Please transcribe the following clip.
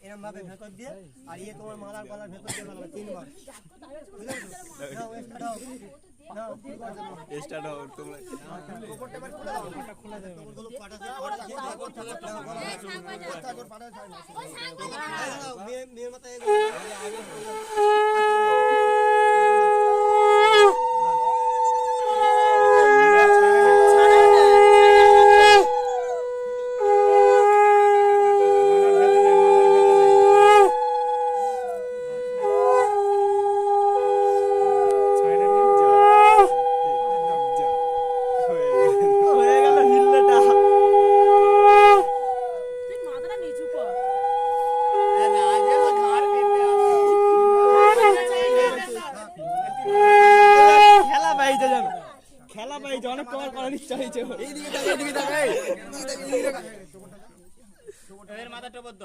এরকম ভাবে ভেতর দিয়ে আর ইয়ে তোমার মালার গলার ভেতর দিয়ে লাগাবে 3 বার নাও স্টার্ট দাও তোমরা উপরটা বার খুলে দাও এটা খুলে দাও ওগুলো পাটা দিয়ে মেয়ের মাথায় খেলা পাই অনেক কভার করার ইচ্ছা হয়েছে এইদিকে তাকাই এইদিকে তাকাই এর মাথাটা বদ্ধ